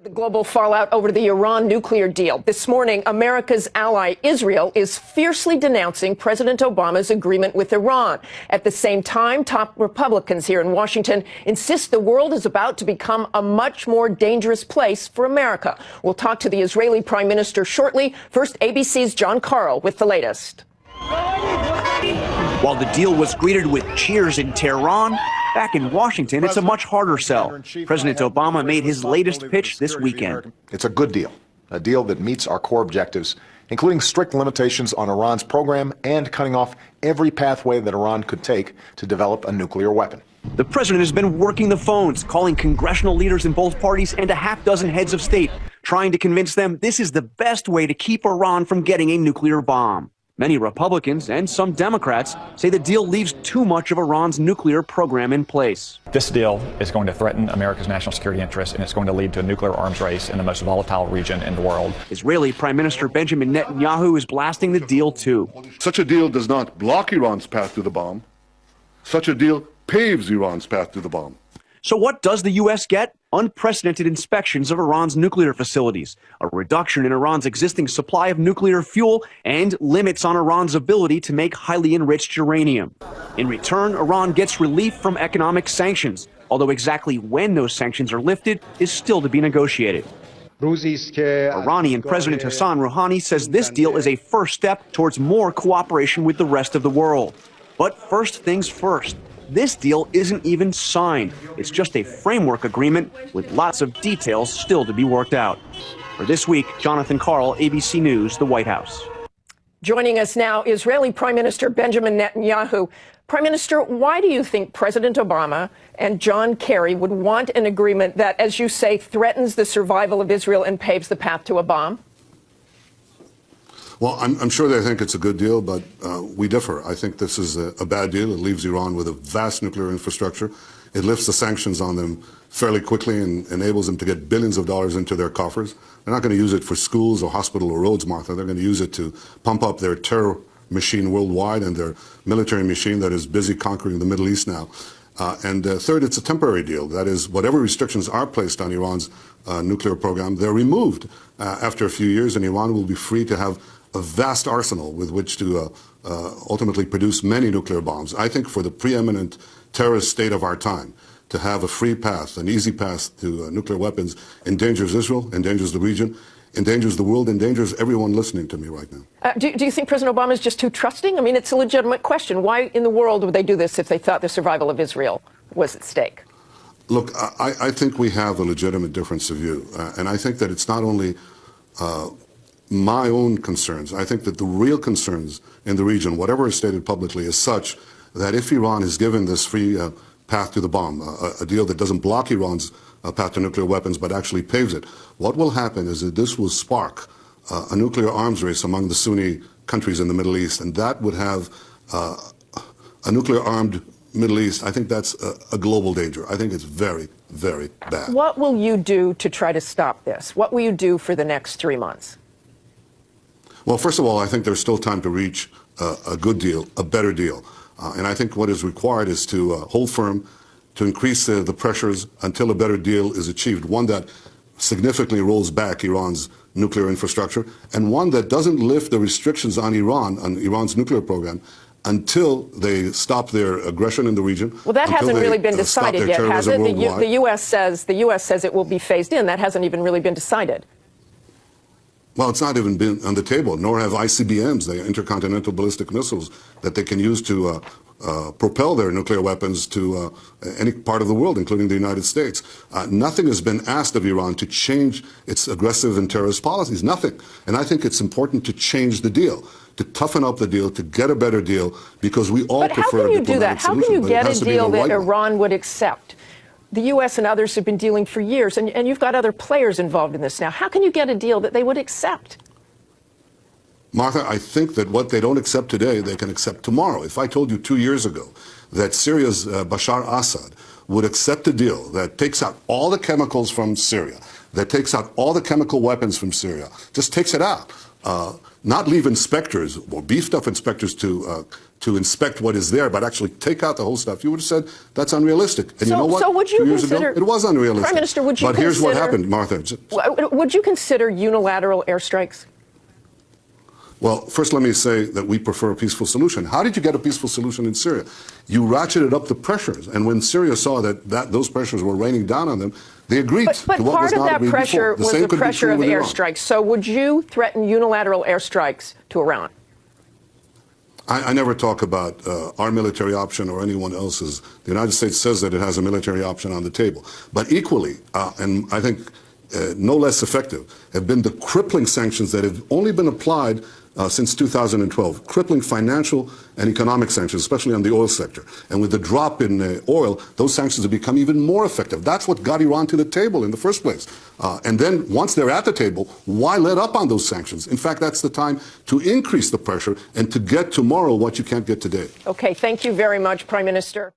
The global fallout over the Iran nuclear deal. This morning, America's ally Israel is fiercely denouncing President Obama's agreement with Iran. At the same time, top Republicans here in Washington insist the world is about to become a much more dangerous place for America. We'll talk to the Israeli Prime Minister shortly. First, ABC's John Carl with the latest. While the deal was greeted with cheers in Tehran, back in Washington, it's a much harder sell. President Obama made his latest pitch this weekend. It's a good deal, a deal that meets our core objectives, including strict limitations on Iran's program and cutting off every pathway that Iran could take to develop a nuclear weapon. The president has been working the phones, calling congressional leaders in both parties and a half dozen heads of state, trying to convince them this is the best way to keep Iran from getting a nuclear bomb. Many Republicans and some Democrats say the deal leaves too much of Iran's nuclear program in place. This deal is going to threaten America's national security interests, and it's going to lead to a nuclear arms race in the most volatile region in the world. Israeli Prime Minister Benjamin Netanyahu is blasting the deal, too. Such a deal does not block Iran's path to the bomb. Such a deal paves Iran's path to the bomb. So what does the U.S. get? Unprecedented inspections of Iran's nuclear facilities, a reduction in Iran's existing supply of nuclear fuel, and limits on Iran's ability to make highly enriched uranium. In return, Iran gets relief from economic sanctions, although exactly when those sanctions are lifted is still to be negotiated. Iranian President Hassan Rouhani says this deal is a first step towards more cooperation with the rest of the world. But first things first. This deal isn't even signed. It's just a framework agreement with lots of details still to be worked out. For This Week, Jonathan Karl, ABC News, the White House. Joining us now, Israeli Prime Minister Benjamin Netanyahu. Prime Minister, why do you think President Obama and John Kerry would want an agreement that, as you say, threatens the survival of Israel and paves the path to a bomb? Well, I'm sure they think it's a good deal, but we differ. I think this is a bad deal. It leaves Iran with a vast nuclear infrastructure. It lifts the sanctions on them fairly quickly and enables them to get billions of dollars into their coffers. They're not going to use it for schools or hospital or roads, Martha. They're going to use it to pump up their terror machine worldwide and their military machine that is busy conquering the Middle East now. And third, it's a temporary deal. That is, whatever restrictions are placed on Iran's nuclear program, they're removed after a few years, and Iran will be free to have a vast arsenal with which to ultimately produce many nuclear bombs. I think for the preeminent terrorist state of our time, to have a free path, an easy path to nuclear weapons endangers Israel, endangers the region, endangers the world, endangers everyone listening to me right now. Do you think President Obama is just too trusting? I mean, it's a legitimate question. Why in the world would they do this if they thought the survival of Israel was at stake? Look, I think we have a legitimate difference of view. And I think that it's not only my own concerns. I think that the real concerns in the region, whatever is stated publicly, is such that if Iran is given this free path to the bomb, a deal that doesn't block Iran's path to nuclear weapons but actually paves it, what will happen is that this will spark a nuclear arms race among the Sunni countries in the Middle East, and that would have a nuclear armed Middle East. I think that's a global danger. I think it's very, very bad. What will you do to try to stop this? What will you do for the next 3 months? Well, first of all, I think there's still time to reach a good deal, a better deal. And I think what is required is to hold firm, to increase the pressures until a better deal is achieved, one that significantly rolls back Iran's nuclear infrastructure, and one that doesn't lift the restrictions on Iran, on Iran's nuclear program, until they stop their aggression in the region. Well, that hasn't really been decided yet, has it? The U.S. says it will be phased in. That hasn't even really been decided. Well, it's not even been on the table, nor have ICBMs, the intercontinental ballistic missiles, that they can use to propel their nuclear weapons to any part of the world, including the United States. Nothing has been asked of Iran to change its aggressive and terrorist policies, nothing. And I think it's important to change the deal, to toughen up the deal, to get a better deal, because we all prefer a diplomatic solution. But how can you do that? How can you get a deal that Iran would accept? The U.S. and others have been dealing for years, and you've got other players involved in this now. How can you get a deal that they would accept? Martha, I think that what they don't accept today, they can accept tomorrow. If I told you 2 years ago that Syria's Bashar Assad would accept a deal that takes out all the chemicals from Syria, that takes out all the chemical weapons from Syria, just takes it out, not leave inspectors or beefed up inspectors to inspect what is there, but actually take out the whole stuff, you would have said that's unrealistic. And you know what? So would you 2 years consider, ago, it was unrealistic. Prime Minister, would you But here's what happened, Martha. Would you consider unilateral airstrikes? Well, first let me say that we prefer a peaceful solution. How did you get a peaceful solution in Syria? You ratcheted up the pressures, and when Syria saw that those pressures were raining down on them, they agreed But to what was part of not that agreed pressure before. was the pressure of airstrikes. So would you threaten unilateral airstrikes to Iran? I never talk about our military option or anyone else's. The United States says that it has a military option on the table. But equally, and I think no less effective, have been the crippling sanctions that have only been applied since 2012, crippling financial and economic sanctions, especially on the oil sector. And with the drop in oil, those sanctions have become even more effective. That's what got Iran to the table in the first place. And then once they're at the table, why let up on those sanctions? In fact, that's the time to increase the pressure and to get tomorrow what you can't get today. Okay, thank you very much, Prime Minister.